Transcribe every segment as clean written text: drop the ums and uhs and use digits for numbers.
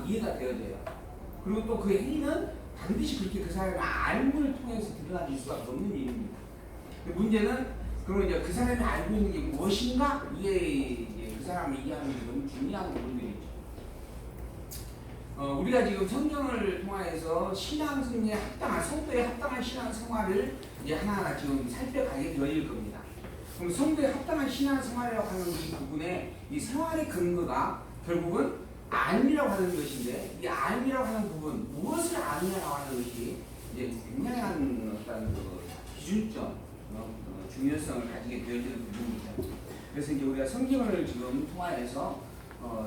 이해가 되어져요. 그리고 또 그 행위는 반드시 그렇게 그 사람의 알문을 통해서 드러나질 수가 없는 일입니다. 문제는 그러면 이제 그 사람이 알고 있는 게 무엇인가? 이게 이제 그 사람을 이해하는 게 너무 중요한 부분들이죠. 우리가 지금 성경을 통해서 신앙 승리에 합당한, 성도에 합당한 신앙 생활을 이제 하나하나 지금 살펴가게 되어질 겁니다. 그럼 성도에 합당한 신앙 생활이라고 하는 이 부분에 이 생활의 근거가 결국은 알미라고 하는 것인데, 이 알미라고 하는 부분, 무엇을 알미라고 하는 것이 이제 굉장한 어떤 그 기준점, 중요성을 가지게 되어지는 부분입니다. 그래서 이제 우리가 성경을 지금 통하여서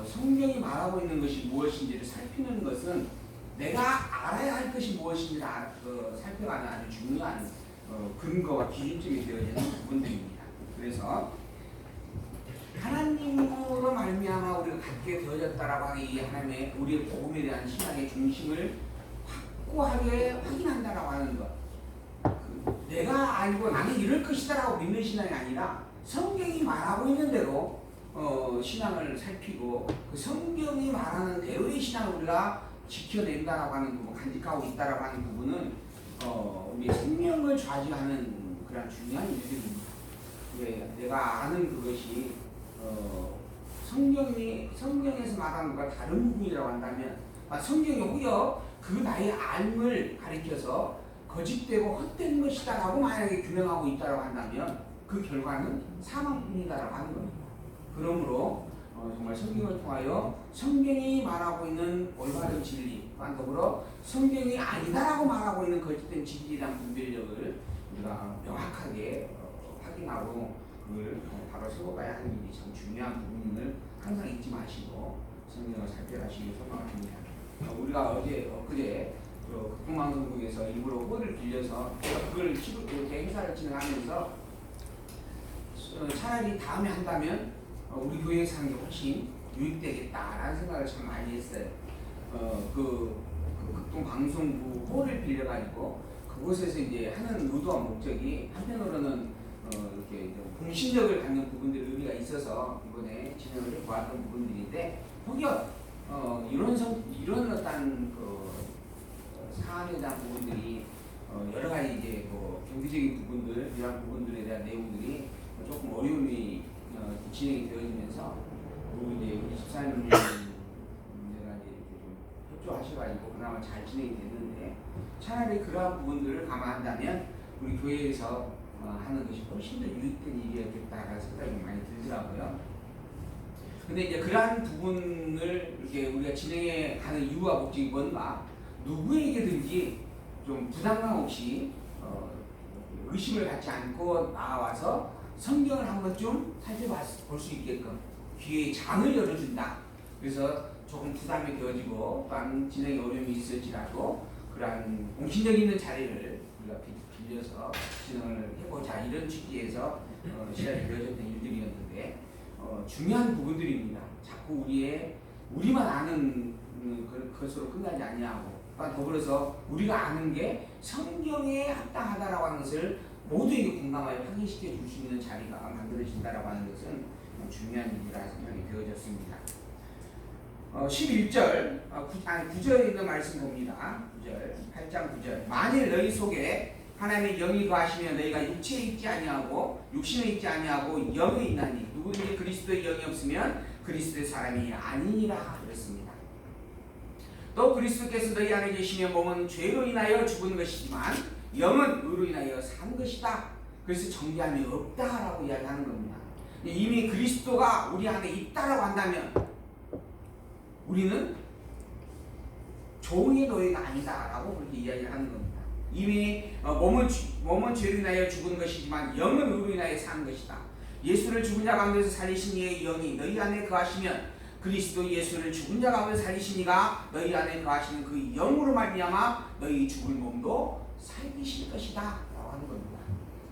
성경이 말하고 있는 것이 무엇인지를 살피는 것은 내가 알아야 할 것이 무엇인지를 살펴가는 아주 중요한 근거와 기준점이 되어지는 부분들입니다. 그래서 하나님으로 말미암아 우리가 갖게 되어졌다라고 하는 이 하나님의 우리의 복음에 대한 신앙의 중심을 확고하게 확인한다라고 하는 것. 내가 알고 나는 이럴 것이다라고 믿는 신앙이 아니라 성경이 말하고 있는 대로 신앙을 살피고 그 성경이 말하는 대로의 신앙을 우리가 지켜낸다라고 하는 부분, 간직하고 있다라고 하는 부분은 우리의 생명을 좌지하는 그런 중요한 일들입니다. 내가 아는 그것이 성경에서 말하는 것과 다른 부분이라고 한다면, 성경이 오히려 그 나의 알을 가리켜서 거짓되고 헛된 것이다라고 만약에 규명하고 있다고 한다면 그 결과는 사망뿐이다라고 하는 겁니다. 그러므로 정말 성경을 통하여 성경이 말하고 있는 올바른 진리, 또한 더불어 성경이 아니다라고 말하고 있는 거짓된 진리에 대한 분별력을 우리가 명확하게 확인하고 그걸 바로 세워가야 하는 일이 참 중요한 부분을 항상 잊지 마시고 성경을 살펴가시길 소망합니다. 우리가 엊그제 극동방송국에서 일부러 홀을 빌려서 그걸 이렇게 행사를 진행하면서 차라리 다음에 한다면 우리 교회에서 하는 게 훨씬 유익되겠다라는 생각을 참 많이 했어요. 그 극동방송국 홀을 빌려가지고 그곳에서 이제 하는 의도와 목적이 한편으로는 이렇게 공신력을 갖는 부분들 의미가 있어서 이번에 진행을 해보았던 부분들인데, 혹여 이런 어떤 사안에 대한 부분들이 여러 가지 이제 경제적인 부분들, 이런 부분들에 대한 내용들이 조금 어려움이 진행이 되어지면서 우리 집사님 문제가 이제 좀 협조하셔가지고 그나마 잘 진행이 됐는데, 차라리 그러한 부분들을 감안한다면 우리 교회에서 하는 것이 훨씬 더 유익된 일이었겠다라는 생각이 많이 들더라고요. 근데 이제 그러한 부분을 이렇게 우리가 진행해 가는 이유와 목적이 뭔가, 누구에게든지 좀 부담감 없이 의심을 갖지 않고 나와서 성경을 한번 좀 살펴볼 수 있게끔 귀의 장을 열어준다. 그래서 조금 부담이 되어지고 또한 진행에 어려움이 있을지라도 그러한 공신력 있는 자리를 우리가 빌려서 진행을 해보자, 이런 취지에서 시작이 되어졌던 일들이었는데, 중요한 부분들입니다. 자꾸 우리만 아는 것으로 끝나지 아니하고, 또한 더불어서 우리가 아는 게 성경에 합당하다라고 하는 것을 모두에게 공감하여 확인시켜 줄 수 있는 자리가 만들어진다라고 하는 것은 중요한 일이라 생각이 되어졌습니다. 11절, 9절에 있는 말씀 봅니다. 9절, 8장 9절. 만일 너희 속에 하나님의 영이 거하시면 너희가 육체에 있지 아니하고 육신에 있지 아니하고 영에 있나니 누구든지 그리스도의 영이 없으면 그리스도의 사람이 아니니라 그랬습니다. 또 그리스도께서 너희 안에 계시면 몸은 죄로 인하여 죽은 것이지만 영은 의로 인하여 산 것이다. 그래서 정죄함이 없다라고 이야기하는 겁니다. 이미 그리스도가 우리 안에 있다라고 한다면 우리는 종의 노예가 아니다라고 그렇게 이야기를 하는 겁니다. 이미 몸은 죄로 인하여 죽은 것이지만 영은 의로 인하여 산 것이다. 예수를 죽은 자 가운데서 살리신 이의 영이 너희 안에 거하시면 그리스도 예수를 죽은 자 가운데 살리신 이가 너희 안에 거하시는 그 영으로 말미암아 너희 죽을 몸도 살리실 것이다 라고 하는 겁니다.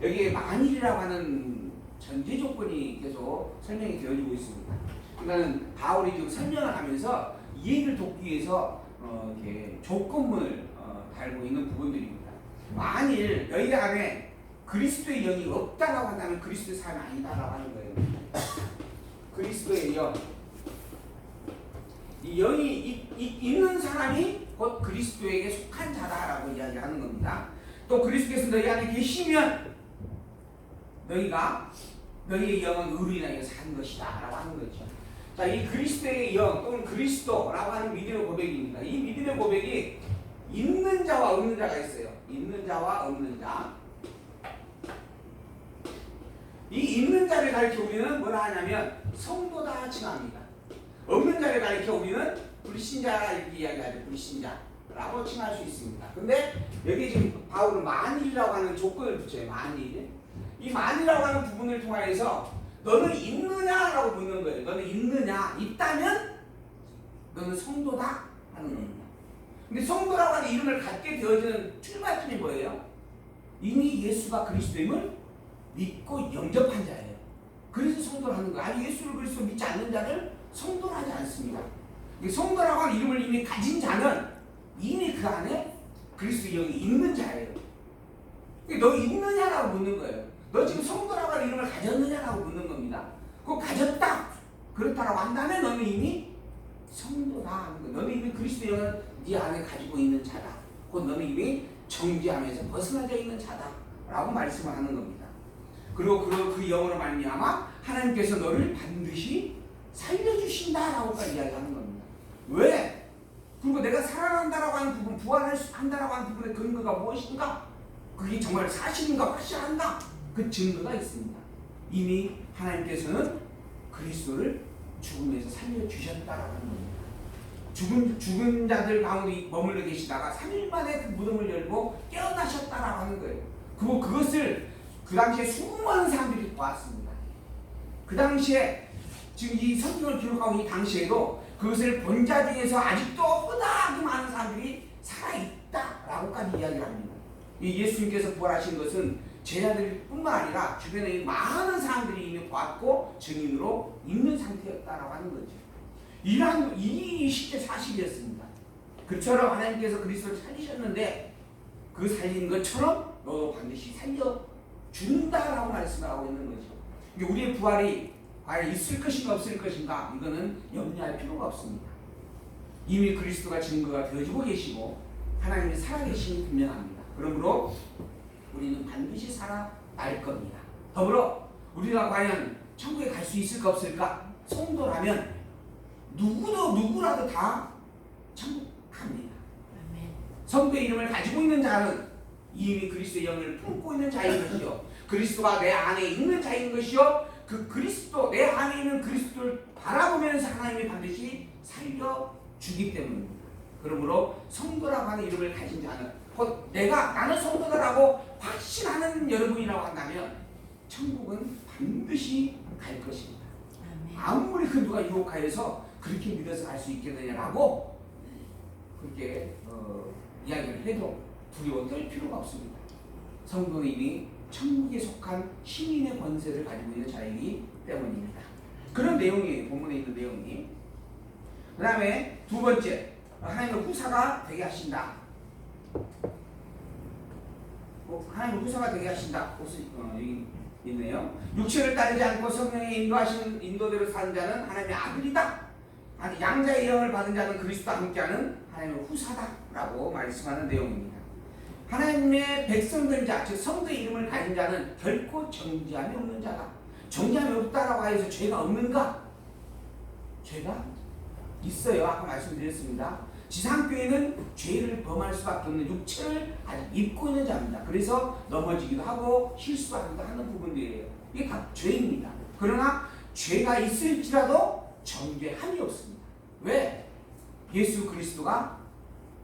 여기에 만일이라고 하는 전제 조건이 계속 설명이 되어지고 있습니다. 그러니까 바울이 지금 설명을 하면서 이 얘기를 돕기 위해서 이렇게 조건문을 달고 있는 부분들입니다. 만일 너희 안에 그리스도의 영이 없다라고 한다면 그리스도의 사람이 아니다라고 하는 거예요. 그리스도의 영, 이 영이 있는 사람이 곧 그리스도에게 속한 자다라고 이야기하는 겁니다. 또 그리스도께서 너희 안에 계시면 너희의 영은 의로 인하여 산 것이다 라고 하는 거죠. 자, 이 그리스도의 영 또는 그리스도라고 하는 믿음의 고백입니다. 이 믿음의 고백이 있는 자와 없는 자가 있어요. 있는 자와 없는 자. 이 있는 자를 가리켜 우리는 뭐라 하냐면 성도다 칭합니다. 없는 자를 가리켜 우리는 불신자 이렇게 이야기하죠. 불신자라고 칭할 수 있습니다. 근데 여기 지금 바울은 만일이라고 하는 조건을 붙여요. 만일. 이 만이라고 하는 부분을 통하여서 너는 있느냐라고 묻는 거예요. 너는 있느냐? 있다면 너는 성도다 하는 겁니다. 근데 성도라고 하는 이름을 갖게 되어지는 출발점이 뭐예요? 이미 예수가 그리스도임을 믿고 영접한 자예요. 그래서 성도를 하는 거예요. 아니 예수를 그리스도 믿지 않는 자를 성도를 하지 않습니다. 성도라고 하는 이름을 이미 가진 자는 이미 그 안에 그리스도 영이 있는 자예요. 너 있느냐라고 묻는 거예요. 너 지금 성도라고 하는 이름을 가졌느냐라고 묻는 겁니다. 그거 가졌다. 그렇다라고 한다면 너는 이미 성도다 하는 거예요. 너는 이미 그리스도 영을 네 안에 가지고 있는 자다. 곧 너는 이미 정죄함에서 벗어나져 있는 자다. 라고 말씀을 하는 겁니다. 그리고 그 영으로 말미암아 하나님께서 너를 반드시 살려주신다라고까지 이야기하는 겁니다. 왜? 그리고 내가 살아난다라고 하는 부분, 부활한다라고 하는 부분의 근거가 무엇인가? 그게 정말 사실인가 확실한가? 그 증거가 있습니다. 이미 하나님께서는 그리스도를 죽음에서 살려주셨다라고 하는 겁니다. 죽은 자들 가운데 머물러 계시다가 3일 만에 그 무덤을 열고 깨어나셨다라고 하는 거예요. 그리고 그것을 그 당시에 수많은 사람들이 보았습니다. 그 당시에 지금 이 성경을 기록하고 이 당시에도 그것을 본 자 중에서 아직도 허다하게 많은 사람들이 살아있다라고까지 이야기를 합니다. 이 예수님께서 부활하신 것은 제자들뿐만 아니라 주변에 많은 사람들이 이미 봤고 증인으로 있는 상태였다라고 하는 거죠. 이 실제 사실이었습니다. 그처럼 하나님께서 그리스도를 살리셨는데 그 살린 것처럼 너도 반드시 살려준다라고 말씀을 하고 있는 거죠. 우리의 부활이 과연 있을 것인가 없을 것인가 이거는 염려할 필요가 없습니다. 이미 그리스도가 증거가 되어지고 계시고 하나님이 살아계심이 분명합니다. 그러므로 우리는 반드시 살아날 겁니다. 더불어 우리가 과연 천국에 갈 수 있을까 없을까? 성도라면 누구라도 다 천국 갑니다. 성도의 이름을 가지고 있는 자는 이미 그리스도의 영을 품고 있는 자인 것이요 그리스도가 내 안에 있는 자인 것이요 그 그리스도 내 안에 있는 그리스도를 바라보면서 하나님이 반드시 살려주기 때문입니다. 그러므로 성도라고 하는 이름을 가진 자는 곧 나는 성도다라고 확신하는 여러분이라고 한다면 천국은 반드시 갈 것입니다. 아무리 그 누가 유혹하여서 그렇게 믿어서 갈 수 있겠느냐라고 그렇게 이야기를 해도 두려워 떨 필요가 없습니다. 성도는 이미 천국에 속한 시민의 권세를 가지고 있는 자이기 때문입니다. 그런 내용이 본문에 있는 내용이. 그 다음에 두 번째, 하나님의 후사가 되게 하신다. 하나님의 후사가 되게 하신다. 여기 있네요. 육체를 따르지 않고 성령의 인도대로 사는 자는 하나님의 아들이다. 양자의 영을 받은 자는 그리스도와 함께하는 하나님의 후사다라고 말씀하는 내용입니다. 하나님의 백성된 자, 즉 성도의 이름을 가진 자는 결코 정죄함이 없는 자다. 정죄함이 없다라고 해서 죄가 없는가? 죄가 있어요. 아까 말씀드렸습니다. 지상교회는 죄를 범할 수밖에 없는 육체를 아직 입고 있는 자입니다. 그래서 넘어지기도 하고 실수하기도 하는 부분들이에요. 이게 다 죄입니다. 그러나 죄가 있을지라도 정죄함이 없습니다. 왜? 예수 그리스도가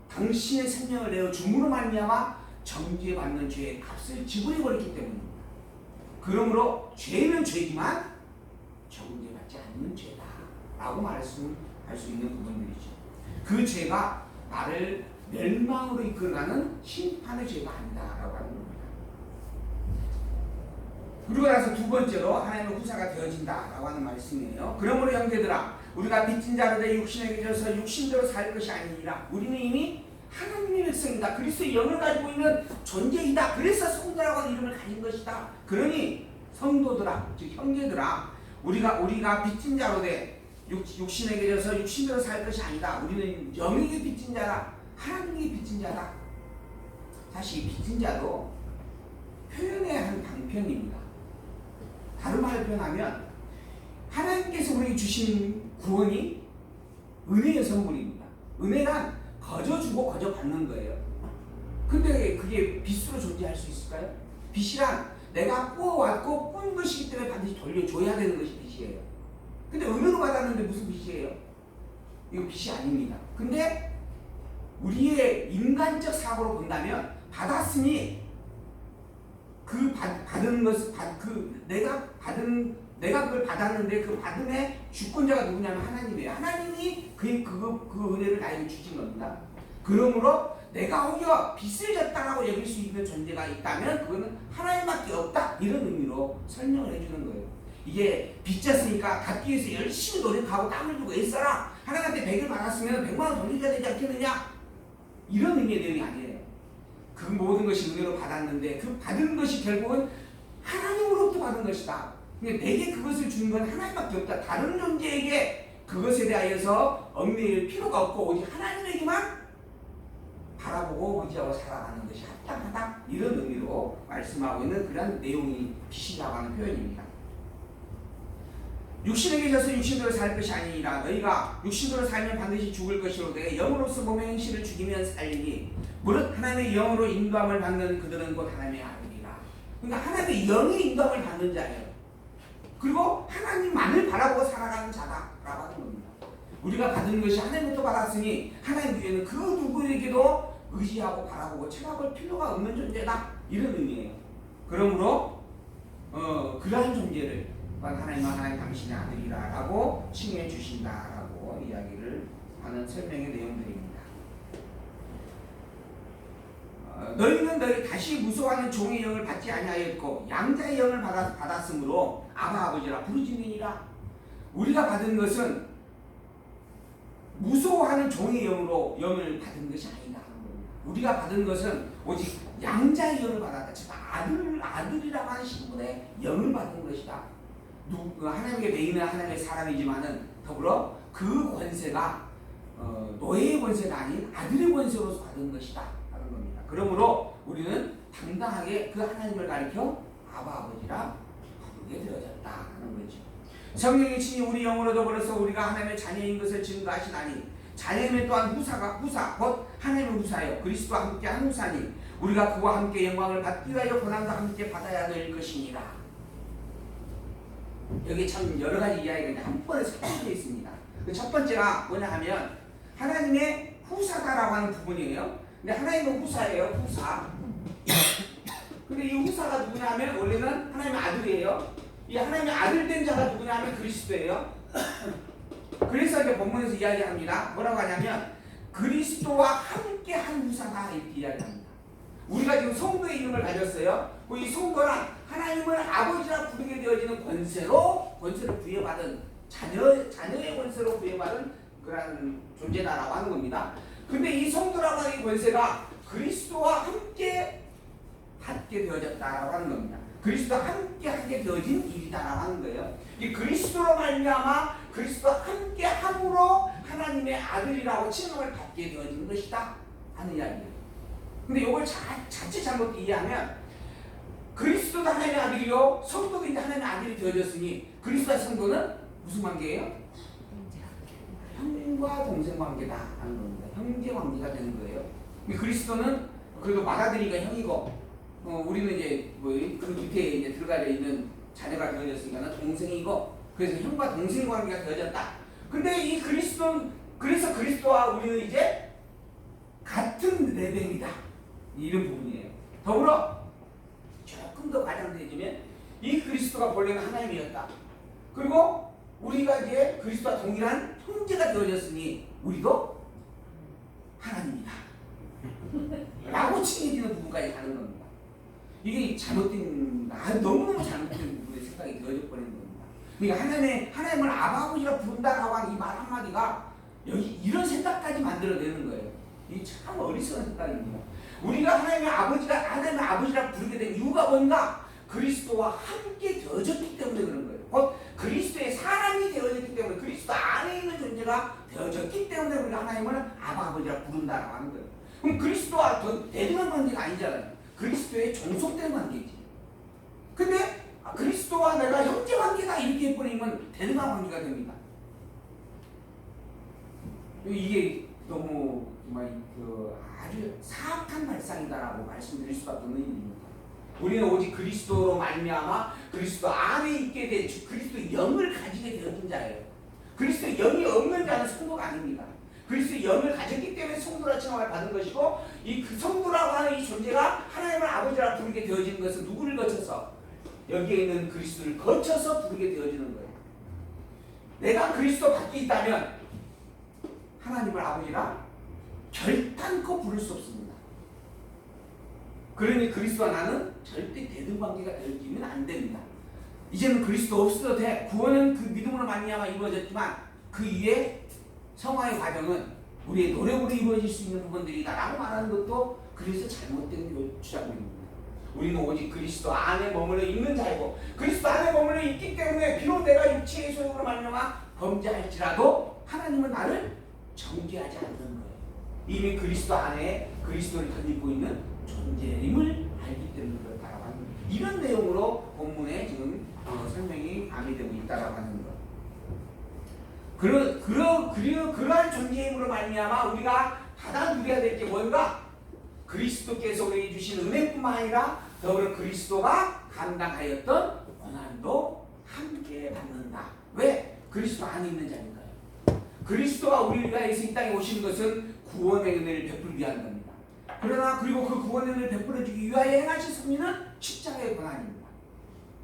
당신의 생명을 내어 줌으로 말미암아 정죄받는 죄의 값을 지불해버렸기 때문입니다. 그러므로 죄는 죄지만 정죄받지 않는 죄다 라고 말할 수 있는 부분들이죠. 그 죄가 나를 멸망으로 이끌어가는 심판의 죄가 아니다 라고 하는 겁니다. 그리고 나서 두 번째로 하나님의 후사가 되어진다 라고 하는 말씀이에요. 그러므로 형제들아 우리가 빚진 자로 내 육신에 빚어서 육신대로 살 것이 아니니라. 우리는 이미 하나님의 백성이다. 그리스도의 영을 가지고 있는 존재이다. 그래서 성도라고 하는 이름을 가진 것이다. 그러니 성도들아, 즉 형제들아, 우리가 빚진 자로 돼 육신에게 져서 육신대로 살 것이 아니다. 우리는 영에게 빚진 자라. 하나님에게 빚진 자다. 사실 이 빚진 자도 표현의 한 방편입니다. 다른 말로 표현하면 하나님께서 우리에게 주신 구원이 은혜의 선물입니다. 은혜란 거저 주고 거저 받는 거예요. 근데 그게 빚으로 존재할 수 있을까요? 빚이란 내가 꾸어왔고 꾼 것이기 때문에 반드시 돌려줘야 되는 것이 빚이에요. 근데 은혜로 받았는데 무슨 빚이에요? 이거 빚이 아닙니다. 근데 우리의 인간적 사고로 본다면 받았으니 그 받은 것, 내가 그걸 받았는데 그 받음의 주권자가 누구냐면 하나님이에요. 하나님이 그 은혜를 나에게 주신 겁니다. 그러므로 내가 혹여 빚을 졌다라고 여길 수 있는 존재가 있다면 그거는 하나님밖에 없다. 이런 의미로 설명을 해주는 거예요. 이게 빚 졌으니까 갚기 위해서 열심히 노력하고 땀을 주고 애써라. 하나님한테 100을 받았으면 100만 원 돌려줘야 되지 않겠느냐? 이런 의미의 내용이 아니에요. 그 모든 것이 은혜로 받았는데 그 받은 것이 결국은 하나님으로부터 받은 것이다. 근데 내게 그것을 주는 건 하나님밖에 없다. 다른 존재에게 그것에 대하여서 얽매일 필요가 없고 오직 하나님에게만 바라보고 의지하고 살아가는 것이 합당하다. 이런 의미로 말씀하고 있는 그런 내용이 빚이라고 하는 표현입니다. 육신에게 져서 육신대로 살 것이 아니니라. 너희가 육신대로 살면 반드시 죽을 것이로되 영으로서 몸의 행실을 죽이면 살리니 무릇 하나님의 영으로 인도함을 받는 그들은 곧 하나님의 아들이라. 그러니까 하나님의 영의 인도함을 받는 자예요. 그리고 하나님만을 바라보고 살아가는 자다라고 하는 겁니다. 우리가 받은 것이 하나님부터 받았으니 하나님 위에는 그 누구에게도 의지하고 바라보고 찾아볼 필요가 없는 존재다. 이런 의미예요. 그러므로 그러한 존재를 하나님은 하나님 당신의 아들이라고 칭해 주신다라고 이야기를 하는 설명의 내용들입니다. 너희는 너희 다시 무서워하는 종의 영을 받지 아니하였고 양자의 영을 받았으므로 아바 아버지라 부르짖느니라. 우리가 받은 것은 무서워하는 종의 영을 받은 것이 아니다 하는 겁니다. 우리가 받은 것은 오직 양자의 영을 받았다. 즉 아들이라고 하는 신분의 영을 받은 것이다. 하나님께 매이는 하나님의 사람이지만은 더불어 그 권세가 노예의 권세가 아닌 아들의 권세로서 받은 것이다 하는 겁니다. 그러므로 우리는 당당하게 그 하나님을 가리켜 아바 아버지라 부르게 되어졌다 하는 거죠. 성령이 친히 우리 영으로 더불어서 우리가 하나님의 자녀인 것을 증거하시나니 자녀는 또한 후사 곧 하나님의 후사요 그리스도와 함께 한 후사니 우리가 그와 함께 영광을 받기 위하여 고난도 함께 받아야 될 것이니라. 여기 참 여러 가지 이야기가 한 번에 섞여져 있습니다. 그 첫 번째가 뭐냐 하면 하나님의 후사다라고 하는 부분이에요. 근데 하나님은 후사예요. 후사. 근데 이 후사가 누구냐 하면 원래는 하나님의 아들이에요. 이 하나님의 아들 된 자가 누구냐 하면 그리스도예요. 그래서 이제 본문에서 이야기합니다. 뭐라고 하냐면 그리스도와 함께 한 후사다 이렇게 이야기합니다. 우리가 지금 성도의 이름을 가졌어요. 이 성도란 하나님을 아버지라 부르게 되어지는 권세를 부여받은 자녀의 권세로 부여받은 그런 존재다라고 하는 겁니다. 근데 이 성도라고 하는 권세가 그리스도와 함께 갖게 되어졌다라고 하는 겁니다. 그리스도와 함께 하게 되어진 일이다라고 하는 거예요. 이 그리스도로 말미암아 그리스도와 함께 함으로 하나님의 아들이라고 칭함을 받게 되어진 것이다 하는 이야기예요. 근데 이걸 자칫 잘못 이해하면 그리스도도 하나님의 아들이요 성도도 이제 하나님의 아들이 되어졌으니 그리스도와 성도는 무슨 관계예요? 형과 동생 관계다 하는 겁니다. 형제 관계가 되는 거예요. 그리스도는 그래도 맏아들이니까 형이고 우리는 이제 그 밑에 이제 들어가 있는 자녀가 되어졌으니까 동생이고 그래서 형과 동생 관계가 되어졌다. 근데 이 그리스도는 그래서 그리스도와 우리는 이제 같은 레벨이다. 이런 부분이에요. 더불어 조금 더 과장되어지면 이 그리스도가 본래는 하나님이었다. 그리고 우리가 이제 그리스도와 동일한 형제가 되어졌으니 우리도 하나님이다. 라고 칭해지는 부분까지 가는 겁니다. 이게 너무너무 잘못된 부분의 생각이 되어져 버리는 겁니다. 그러니까 하나님을 아버지라 부른다라고 하는 이 말 한마디가 여기 이런 생각까지 만들어내는 거예요. 이게 참 어리석은 생각입니다. 우리가 하나님의 아버지라 부르게 된 이유가 뭔가? 그리스도와 함께 되어졌기 때문에 그런 거예요. 곧 그리스도의 사람이 되어졌기 때문에 그리스도 안에 존재가 되어졌기 때문에 우리가 하나님을 아버지라 부른다라고 하는 거예요. 그럼 그리스도와 더 대등한 관계가 아니잖아요. 그리스도의 종속된 관계지. 근데 그리스도와 내가 형제 관계다 이렇게 해버리면 대등한 관계가 됩니다. 이게 너무 정말 아주 사악한 발상이다라고 말씀드릴 수밖에 없는 일입니다. 우리는 오직 그리스도로 말미암아 그리스도 안에 있게 된 그리스도의 영을 가지게 되어진 자예요. 그리스도의 영이 없는 자는 성도가 아닙니다. 그리스도의 영을 가졌기 때문에 성도라 칭함을 받은 것이고, 이 그 성도라고 하는 이 존재가 하나님을 아버지라 부르게 되어지는 것은 누구를 거쳐서? 여기에 있는 그리스도를 거쳐서 부르게 되어지는 거예요. 내가 그리스도 밖에 있다면 하나님을 아버지라 결단코 부를 수 없습니다. 그러니 그리스도와 나는 절대 대등관계가 되어지면 안 됩니다. 이제는 그리스도 없어도 돼. 구원은 그 믿음으로 말미암아 이루어졌지만 그 이후에 성화의 과정은 우리의 노력으로 이루어질 수 있는 부분들이다 라고 말하는 것도 그래서 잘못된 주장입니다. 우리는 오직 그리스도 안에 머물러 있는 자이고, 그리스도 안에 머물러 있기 때문에 비록 내가 육체의 소욕으로 말미암아 범죄할지라도 하나님은 나를 정죄하지 않는 거예요. 이미 그리스도 안에 그리스도를 덧입고 있는 존재임을 알기 때문에 그렇다라고 하는 거예요. 이런 내용으로 본문에 지금 설명이 암이되고 있다라고 하는 것. 그러한 존재임으로 말미암아 우리가 받아 누려야 될 게 뭔가? 그리스도께서 우리에게 주신 은혜뿐만 아니라 더불어 그리스도가 감당하였던 고난도 함께 받는다. 왜? 그리스도 안에 있는 자니까요. 그리스도가 우리가 이 땅에 오신 것은 구원의 은혜를 베풀기 위한 겁니다. 그러나 그리고 그 구원의 은혜를 베풀어주기 위하여 행하신 섭리는 십자가의 고난입니다.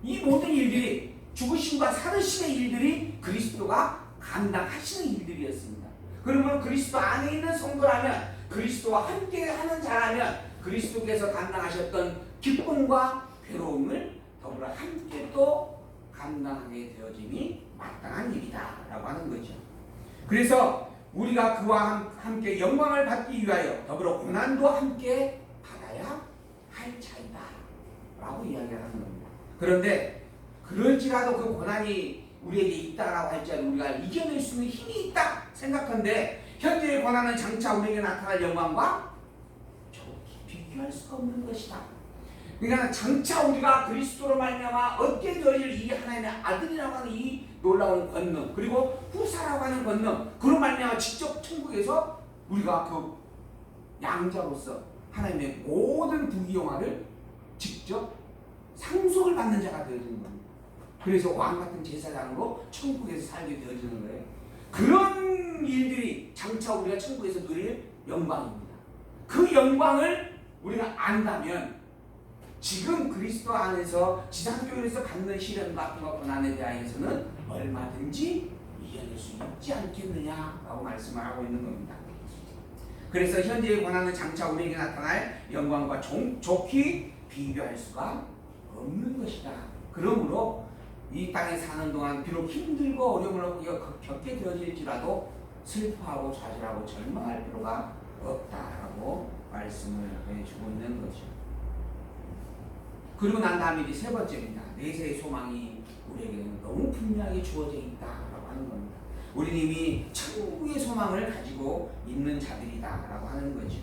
이 모든 일들이, 죽으심과 살으심의 일들이 그리스도가 감당하시는 일들이었습니다. 그러면 그리스도 안에 있는 성도라면, 그리스도와 함께 하는 자라면 그리스도께서 감당하셨던 기쁨과 괴로움을 더불어 함께 또 감당하게 되어짐이 마땅한 일이다 라고 하는 거죠. 그래서 우리가 그와 함께 영광을 받기 위하여 더불어 고난도 함께 받아야 할 자이다 라고 이야기를 하는 겁니다. 그런데 그럴지라도 그 고난이 우리에게 있다라고 할지라도 우리가 이겨낼 수 있는 힘이 있다 생각한데, 현재의 고난은 장차 우리에게 나타날 영광과 비교할 수가 없는 것이다. 그러니까 장차 우리가 그리스도로 말미암아 얻게 되어질 이 하나님의 아들이라고 하는 이 놀라운 권능, 그리고 후사라고 하는 권능, 그로 말미암아 직접 천국에서 우리가 그 양자로서 하나님의 모든 부귀영화를 직접 상속을 받는 자가 되어지는 겁니다. 그래서 왕같은 제사장으로 천국에서 살게 되어지는 거예요. 그런 일들이 장차 우리가 천국에서 누릴 영광입니다. 그 영광을 우리가 안다면 지금 그리스도 안에서 지상교회에서 받는 시련과 아픔과 고난에 대하여서는 얼마든지 이겨낼 수 있지 않겠느냐라고 말씀을 하고 있는 겁니다. 그래서 현재의 고난은 장차 우리에게 나타날 영광과 좋게 비교할 수가 없는 것이다. 그러므로 이 땅에 사는 동안 비록 힘들고 어려움을 겪게 되어질지라도 슬퍼하고 좌절하고 절망할 필요가 없다라고 말씀을 해주고 있는 거죠. 그리고 난 다음에 이제 세 번째입니다. 내세의 소망이 우리에게는 너무 분명하게 주어져 있다라고 하는 겁니다. 우리는 이미 천국의 소망을 가지고 있는 자들이다라고 하는 거죠.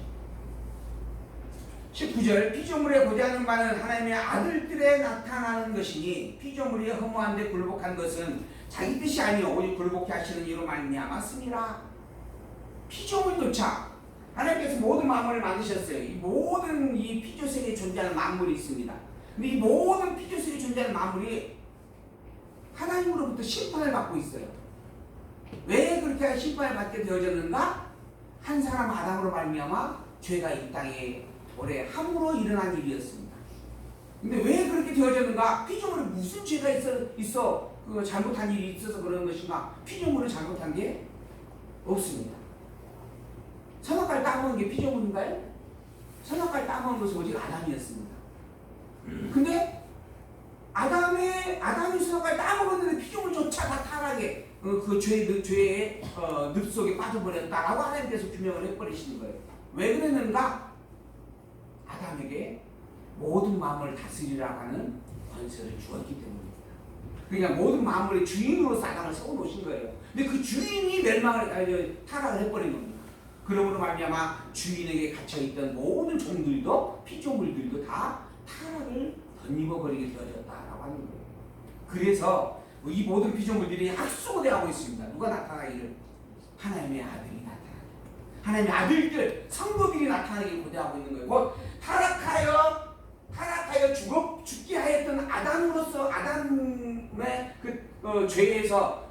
19절, 피조물에 고대하는 바는 하나님의 아들들에 나타나는 것이니 피조물이 허무한데 굴복한 것은 자기 뜻이 아니요 오직 굴복해 하시는 이로 말미암았습니다. 피조물조차 하나님께서 모든 만물을 만드셨어요. 이 모든 이 피조세계에 존재하는 만물이 있습니다. 근데 이 모든 피조세계에 존재하는 만물이 하나님으로부터 심판을 받고 있어요. 왜 그렇게 심판을 받게 되어졌는가? 한 사람 아담으로 말미암아 죄가 이 땅에 올해 함으로 일어난 일이었습니다. 근데 왜 그렇게 되어졌는가? 피조물에 무슨 죄가 있어 그 잘못한 일이 있어서 그런 것인가? 피조물은 잘못한 게 없습니다. 선악과를 따먹은 게 피조물인가요? 선악과를 따먹은 것은 오직 아담이었습니다. 근데 아담이 선악과를 따먹었는데 피조물조차 다 타락해 그 죄의 늪 속에 빠져버렸다라고 하나님께서 규명을 해버리시는 거예요. 왜 그랬는가? 아담에게 모든 마음을 다스리라고 하는 권세를 주었기 때문입니다. 그냥 모든 만물의 주인으로서 아담을 세워놓으신 거예요. 근데 그 주인이 타락을 해버린 겁니다. 그러므로 말미암아 주인에게 갇혀있던 모든 종들도 피조물들도 다 타락을 덧입어버리게 되어졌다라고 하는 거예요. 그래서 이 모든 피조물들이 학수고대하고 있습니다. 누가 나타나기를? 하나님의 아들이 나타나기. 하나님의 아들들, 성도들이 나타나기 고대하고 있는 거예요. 곧 타락하여 죽게 하였던 아담으로서 아담의 죄에서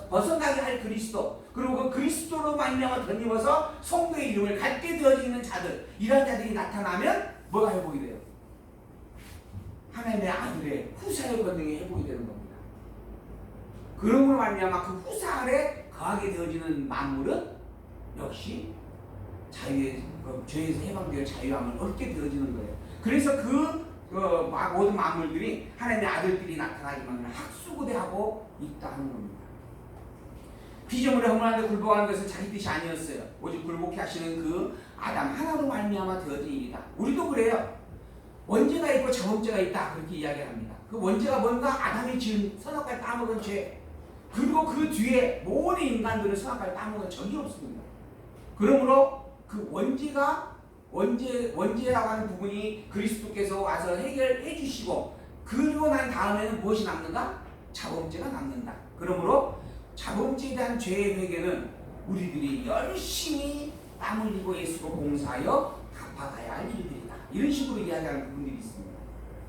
벗어나게 할 그리스도, 그리고 그 그리스도로 말미암아 덧입어서 성도의 이름을 갖게 되어지는 자들, 이런 자들이 나타나면 뭐가 회복이 돼요? 하나님의 아들의 후사의 권능이 회복이 되는 겁니다. 그러므로 말미암아 그 후사 아래 거하게 되어지는 만물은 역시 자유의 죄에서 해방되어 자유함을 얻게 되어지는 거예요. 그래서 모든 만물들이 하나님의 아들들이 나타나기만 학수고대하고 있다 하는 겁니다. 피조물의 허물한데 굴복하는 것은 자기 뜻이 아니었어요. 오직 굴복해 하시는 그 아담 하나로 말미암아 되어진 일이다. 우리도 그래요. 원죄가 있고 자범죄가 있다, 그렇게 이야기합니다. 그 원죄가 뭔가? 아담이 지은 선악과를 따먹은 죄. 그리고 그 뒤에 모든 인간들은 선악과를 따먹은 적이 없습니다. 그러므로 그 원죄라고 하는 부분이 그리스도께서 와서 해결해 주시고, 그리고 난 다음에는 무엇이 남는가? 자범죄가 남는다. 그러므로 자범죄에 대한 죄의 회개는 우리들이 열심히 땀 흘리고 애쓰고 봉사하여 갚아가야 할 일들이다. 이런 식으로 이야기하는 부분들이 있습니다.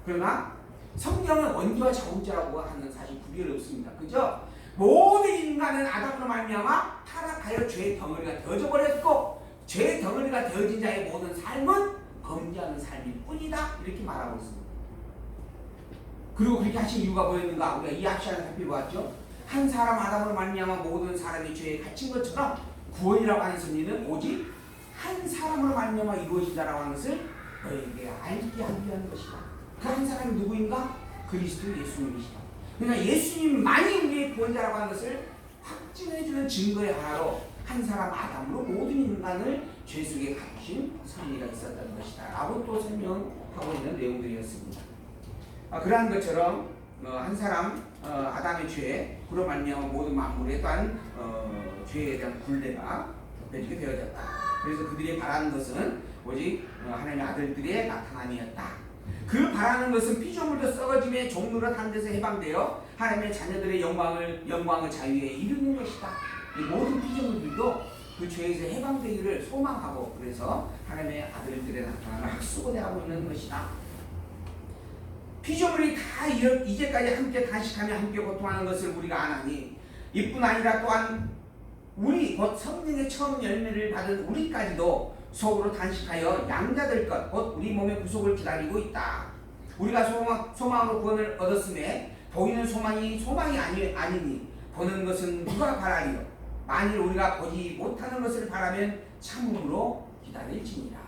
그러나 성경은 원죄와 자범죄라고 하는 사실 구별이 없습니다. 그죠? 모든 인간은 아담으로 말미암아 타락하여 죄의 덩어리가 되어져 버렸고, 죄의 덩어리가 되어진 자의 모든 삶은 범죄하는 삶일 뿐이다, 이렇게 말하고 있습니다. 그리고 그렇게 하신 이유가 뭐였는가? 우리가 이 앞시간에 살펴보았죠. 한 사람 아담으로 말미암아 모든 사람이 죄에 갇힌 것처럼 구원이라고 하는 섭리는 오직 한 사람으로 말미암아 이루어진다라고 하는 것을 너에게 알게 하기 위한 것이다. 그 한 사람이 누구인가? 그리스도 예수님이시다. 그러니까 예수님만이 우리의 구원자라고 하는 것을 확증해주는 증거의 하나로 한 사람 아담으로 모든 인간을 죄 속에 갇힌 섭리가 있었다는 것이다 라고 또 설명하고 있는 내용들이었습니다. 그러한 것처럼 한 사람 아담의 죄, 그로 말미암아 모든 만물에 대한 죄에 대한 굴레가 덮여지게 되어졌다. 그래서 그들이 바라는 것은 오직 하나님의 아들들의 나타남이었다. 그 바라는 것은 피조물도 썩어짐의 종로로 한 데서 해방되어 하나님의 자녀들의 영광을 자유에 이루는 것이다. 이 모든 피조물들도 그 죄에서 해방되기를 소망하고, 그래서 하나님의 아들들의 나타남을 학수고대하고 있는 것이다. 피조물이 다 이제까지 함께 단식하며 함께 고통하는 것을 우리가 아나니, 이뿐 아니라 또한 우리 곧 성령의 처음 열매를 받은 우리까지도 속으로 단식하여 양자될 것, 곧 우리 몸의 구속을 기다리고 있다. 우리가 소망으로 구원을 얻었음에 보이는 소망이 아니니 보는 것은 누가 바라리요? 만일 우리가 보지 못하는 것을 바라면 참음으로 기다릴지니라.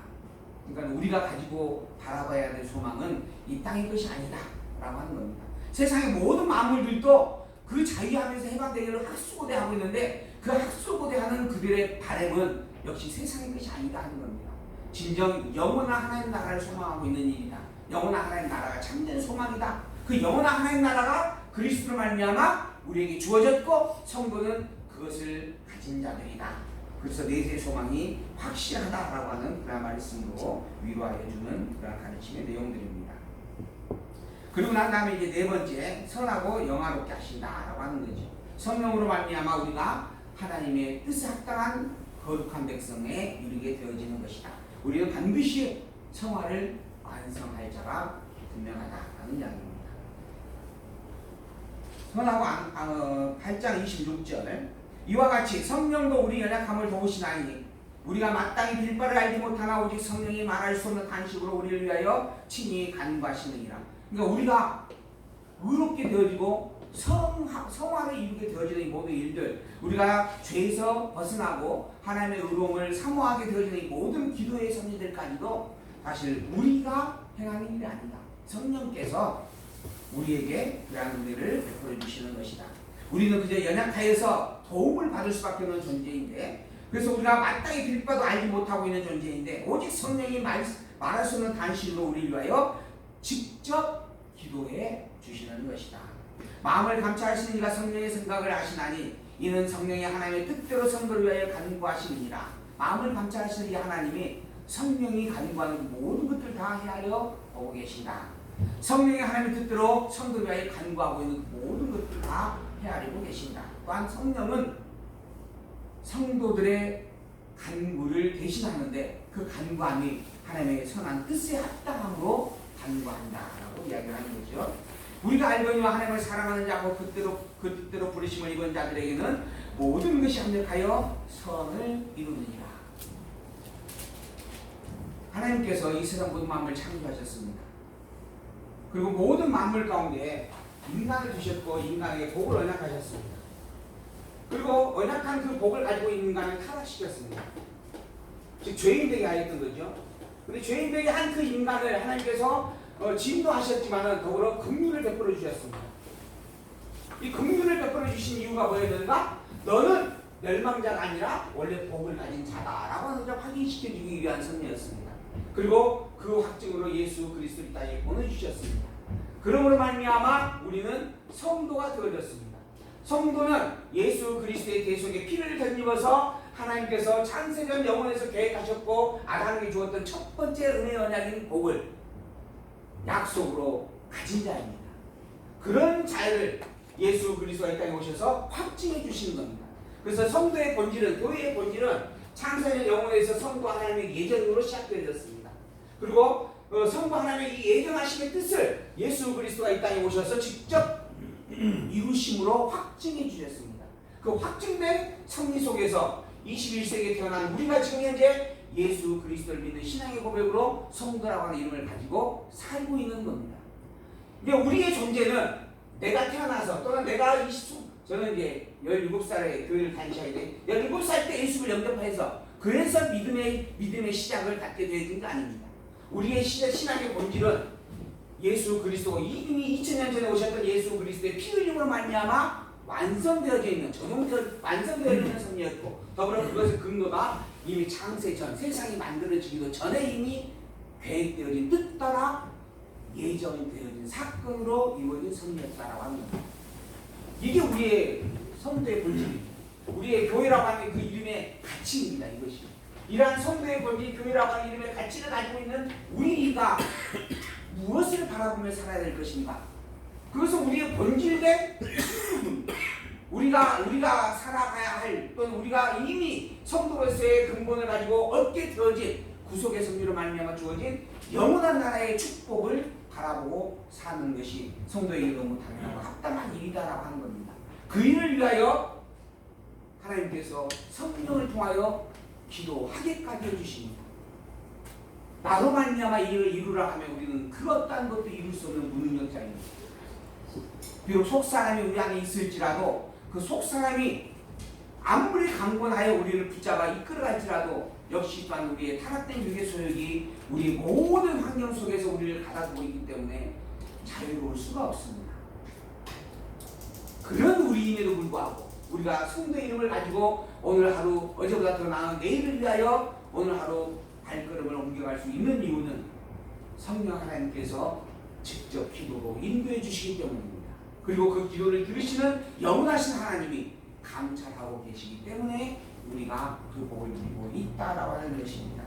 그러니까 우리가 가지고 바라봐야 될 소망은 이 땅의 것이 아니다 라고 하는 겁니다. 세상의 모든 만물들도 그 자유하면서 해방되기를 학수고대하고 있는데, 그 학수고대하는 그들의 바람은 역시 세상의 것이 아니다 하는 겁니다. 진정 영원한 하나님 나라를 소망하고 있는 일이다. 영원한 하나님 나라가 참된 소망이다. 그 영원한 하나님 나라가 그리스도로 말미암아 우리에게 주어졌고, 성도는 그것을 가진 자들이다. 그래서 내세의 소망이 확실하다라고 하는 그런 말씀으로 위로하여 주는 그런 가르침의 내용들입니다. 그리고 난 다음에 이제 네 번째, 선하고 영화롭게 하신다라고 하는 거죠. 성령으로 말미암아 우리가 하나님의 뜻에 합당한 거룩한 백성에 이르게 되어지는 것이다. 우리는 반드시 성화를 완성할 자가 분명하다라는 이야기입니다. 선하고 8장 26절, 이와 같이 성령도 우리 연약함을 도우시나니 우리가 마땅히 빌 바를 알지 못하나 오직 성령이 말할 수 없는 탄식으로 우리를 위하여 친히 간구하시느니라. 그러니까 우리가 의롭게 되어지고 성화를 이루게 되어지는 이 모든 일들, 우리가 죄에서 벗어나고 하나님의 의로움을 사모하게 되어지는 이 모든 기도의 섭리들까지도 사실 우리가 행하는 일이 아니다. 성령께서 우리에게 그러한 은혜를 베풀어 주시는 것이다. 우리는 그저 연약하여서 도움을 받을 수밖에 없는 존재인데, 그래서 우리가 마땅히 빌 바도 알지 못하고 있는 존재인데, 오직 성령이 말할 수 없는 단식으로 우리를 위하여 직접 기도해 주시는 것이다. 마음을 감찰하시는 이가 성령의 생각을 아시나니 이는 성령이 하나님의 뜻대로 성도를 위하여 간구하시느니라. 마음을 감찰하시는 이 하나님이 성령이 간구하는 모든 것들을 다 헤아려 보고 계신다. 성령이 하나님의 뜻대로 성도를 위하여 간구하고 있는 모든 것들을 다 헤아리고 계신다. 또한 성령은 성도들의 간구를 대신하는데 그 간구함이 하나님의 선한 뜻에 합당함으로 간구한다라고 이야기를 하는 거죠. 우리가 알거니와 하나님을 사랑하는 자고 그 뜻대로 부르심을 입은 자들에게는 모든 것이 합력하여 선을 이루느니라. 하나님께서 이 세상 모든 만물을 창조하셨습니다. 그리고 모든 만물 가운데 인간을 주셨고 인간에게 복을 언약하셨습니다. 그리고 언약한 그 복을 가지고 있는 인간을 타락시켰습니다. 즉 죄인 되게 하였던 거죠. 근데 죄인 되게 한 그 인간을 하나님께서 진노하셨지만 더불어 긍휼을 베풀어 주셨습니다. 이 긍휼을 베풀어 주신 이유가 뭐였는가? 너는 멸망자가 아니라 원래 복을 가진 자다라고 하는 것을 확인시켜주기 위한 섭리였습니다. 그리고 그 확증으로 예수 그리스도를 이 땅에 보내주셨습니다. 그러므로 말미암아 우리는 성도가 되어졌습니다. 성도는 예수 그리스도의 대속의 피를 덧입어서 하나님께서 창세전 영원에서 계획하셨고 아담에게 주었던 첫 번째 은혜의 언약인 복을 약속으로 가진 자입니다. 그런 자를 예수 그리스도가 이 땅에 오셔서 확증해 주시는 겁니다. 그래서 성도의 본질은, 교회의 본질은 창세전 영원에서 성도 하나님의 예정으로 시작되어졌습니다. 그리고 성부 하나님의 이 예정하심의 뜻을 예수 그리스도가 이 땅에 오셔서 직접 이루심으로 확증해 주셨습니다. 그 확증된 섭리 속에서 21세기에 태어난 우리가 지금 현재 예수 그리스도를 믿는 신앙의 고백으로 성도라고 하는 이름을 가지고 살고 있는 겁니다. 이제 우리의 존재는 내가 태어나서 또는 내가 저는 이제 17살에 교회를 다니셔야 돼. 17살 때 예수를 영접해서 그래서 믿음의 시작을 갖게 되는 게 아닙니다. 우리의 신앙의 본질은 예수 그리스도, 이미 2000년 전에 오셨던 예수 그리스도의 피 흘림으로 말미암아 완성되어져 있는, 완성되어 있는 섭리였고, 더불어 그것의 근거가 이미 창세 전, 세상이 만들어지기도 전에 이미 계획되어진 뜻 따라 예정되어진 사건으로 이루어진 섭리였다라고 하는 겁니다. 이게 우리의 성도의 본질입니다. 우리의 교회라고 하는 그 이름의 가치입니다. 이것이. 이러한 성도의 본질, 교회라고 하는 이름의 가치를 가지고 있는 우리가 무엇을 바라보며 살아야 될 것인가? 그것은 우리의 본질된 우리가 살아가야 할, 또는 우리가 이미 성도로서의 근본을 가지고 얻게 되어진 구속의 섭리로 말미암아 주어진 영원한 나라의 축복을 바라보고 사는 것이 성도에게 너무 당연하고 합당한 일이다라고 하는 겁니다. 그 일을 위하여 하나님께서 성령을 통하여 기도하게까지 해주십니다. 나로 말미암아 이 일을 이루라 하면 우리는 그 어떠한 것도 이룰 수 없는 무능력자입니다. 비록 속사람이 우리 안에 있을지라도 그 속사람이 아무리 강권하여 우리를 붙잡아 이끌어갈지라도 역시 또한 우리의 타락된 육의 소욕이 우리 모든 환경 속에서 우리를 가다두고 있기 때문에 자유로울 수가 없습니다. 그런 우리임에도 불구하고 우리가 성도의 이름을 가지고 오늘 하루 어제보다 더 나은 내일을 위하여 오늘 하루 발걸음을 옮겨갈 수 있는 이유는 성령 하나님께서 직접 기도로 인도해 주시기 때문입니다. 그리고 그 기도를 들으시는 영원하신 하나님이 감찰하고 계시기 때문에 우리가 그 복을 누리고 있다라고 하는 것입니다.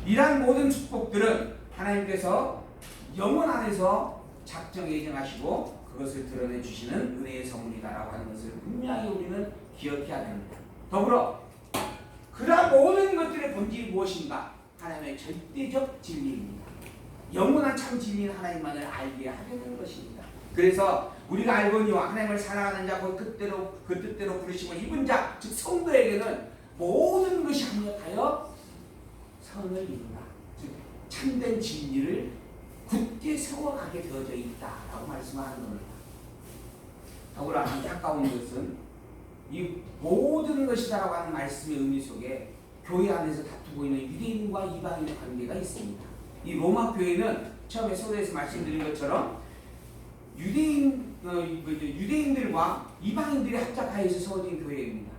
이러한 모든 축복들은 하나님께서 영원 안에서 작정 예정하시고 그것을 드러내 주시는 은혜의 선물이다라고 하는 것을 분명히 우리는 기억해야 됩니다. 더불어 그러한 모든 것들의 본질이 무엇인가? 하나님의 절대적 진리입니다. 영원한 참 진리인 하나님만을 알게 하려는 것입니다. 그래서 우리가 알거니와 하나님을 사랑하는 자, 그 뜻대로 부르심을 입은 자, 즉 성도에게는 모든 것이 합력하여 선을 이룬다. 즉 참된 진리를 굳게 세워가게 되어져 있다라고 말씀하는 겁니다. 더불어 안타까운 것은 이 모든 것이다라고 하는 말씀의 의미 속에 교회 안에서 다투고 있는 유대인과 이방인의 관계가 있습니다. 이 로마 교회는 처음에 서두에서 말씀드린 것처럼 유대인들과 이방인들이 합작하여서 세워진 교회입니다.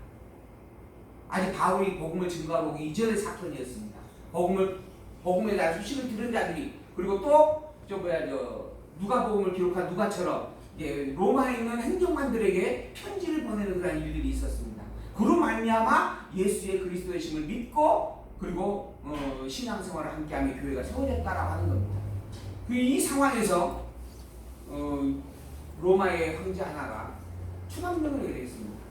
아직 바울이 복음을 증거하고 오기 이전의 사건이었습니다. 복음에 대한 소식을 들은 자들이, 그리고 또 누가복음을 기록한 누가처럼 이제 로마에 있는 행정관들에게 편지를 보내는 그런 일들이 있었습니다. 그로 말미암아 예수의 그리스도의 심을 믿고 그리고 신앙생활을 함께하며 교회가 세워졌다라고 하는 겁니다. 이 상황에서 로마의 황제 하나가 추방령을 내렸습니다.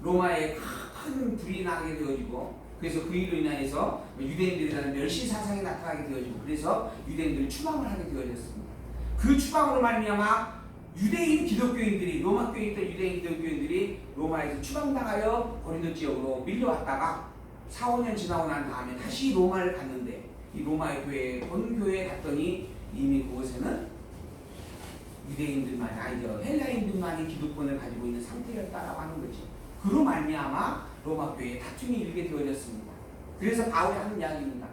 로마에 큰 불이 나게 되어지고 그래서 그 일로 인하여서 유대인들이라는 멸시 사상이 나타나게 되어지고 그래서 유대인들이 추방을 하게 되어졌습니다. 그 추방으로 말미암아 유대인 기독교인들이 로마 교회에 있던 유대인 기독교인들이 로마에서 추방당하여 고린도 지역으로 밀려왔다가 4, 5년 지나고 난 다음에 다시 로마를 갔는데 이 로마의 본교회에 갔더니 이미 그곳에는 유대인들만이 아니죠. 헬라인들만이 기득권을 가지고 있는 상태였다라고 하는 거죠. 그로 말미암아 로마 교회에 다툼이 일게 되어졌습니다. 그래서 바울이 하는 이야기입니다.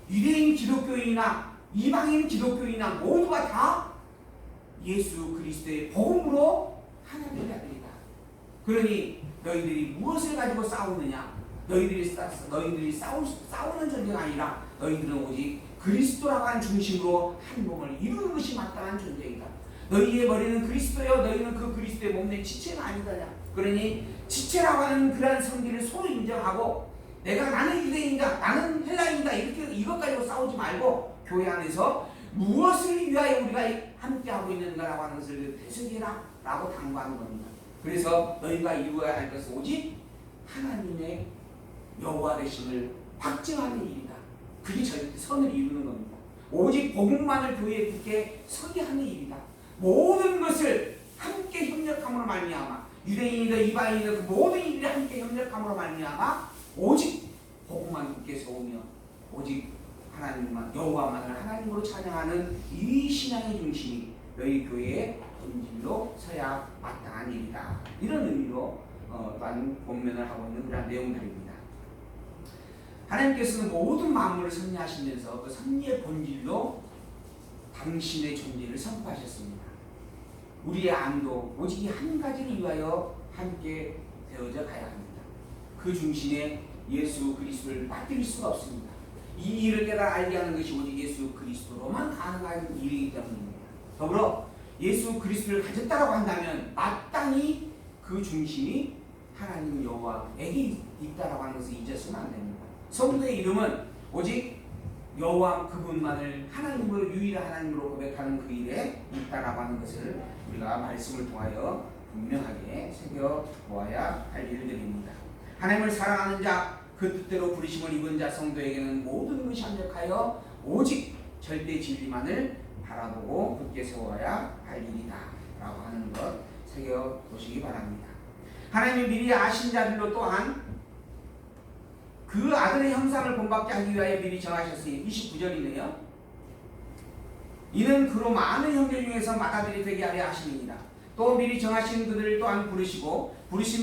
유대인 기독교인이나 이방인 기독교인이나 모두가 다 예수 그리스도의 복음으로 하나님의 아들이다. 그러니 너희들이 무엇을 가지고 싸우느냐? 너희들이 싸우는 전쟁이 아니라 너희들은 오직 그리스도라고 하는 중심으로 한 몸을 이루는 것이 마땅한 전쟁이다. 너희의 머리는 그리스도여 너희는 그 그리스도의 몸된 지체가 아니다냐. 그러니 지체라고 하는 그러한 성질을 서로 인정하고 나는 유대인이다 나는 헬라인이다 이렇게 이것 가지고 싸우지 말고 교회 안에서 무엇을 위하여 우리가 함께하고 있는가라고 하는 것을 되새기라 라고 당부하는 겁니다. 그래서 너희가 이루어야 할 것은 오직 하나님의 여호와 되심을 확증하는 일이다. 그게 선을 이루는 겁니다. 오직 복음만을 교회에 굳게 서게 하는 일이다. 모든 것을 함께 협력함으로 말미암아 유대인이든 이방인이든 그 모든 이들이 함께 협력함으로 말미암아 오직 복음만 굳게 세우며 오직 하나님만 여호와만을 하나님으로 찬양하는 이 신앙의 중심이 너희 교회의 본질로 서야 마땅한 일이다. 이런 의미로 또한 본면을 하고 있는 그런 내용들입니다. 하나님께서는 모든 만물을 섭리하시면서 그 섭리의 본질로 당신의 존재를 선포하셨습니다. 우리의 안도 오직 이 한 가지를 위하여 함께 되어져 가야 합니다. 그 중심에 예수 그리스도를 빠뜨릴 수가 없습니다. 이 일을 깨달아 알게 하는 것이 오직 예수 그리스도로만 가능한 일이기 때문입니다. 더불어 예수 그리스도를 가졌다라고 한다면 마땅히 그 중심이 하나님 여호와에게 있다라고 하는 것을 잊어서는 안 됩니다. 성도의 이름은 오직 여호와 그분만을 하나님으로 유일한 하나님으로 고백하는 그 일에 있다라고 하는 것을 우리가 말씀을 통하여 분명하게 새겨보아야 할 일들입니다. 하나님을 사랑하는 자, 그 뜻대로 부르심을 입은 자 성도에게는 모든 것이 합력하여 오직 절대 진리만을 바라보고 굳게 세워야 할 일이다 라고 하는 것 새겨보시기 바랍니다. 하나님이 미리 아신 자들로 또한 그 아들의 형상을 본받게 하기 위하여 미리 정하셨으니 29절이네요. 이는 그로 많은 형제 중에서 맏아들이 되게 하려 하심이니라. 또 미리 정하신 그들을 또한 부르시고 부르신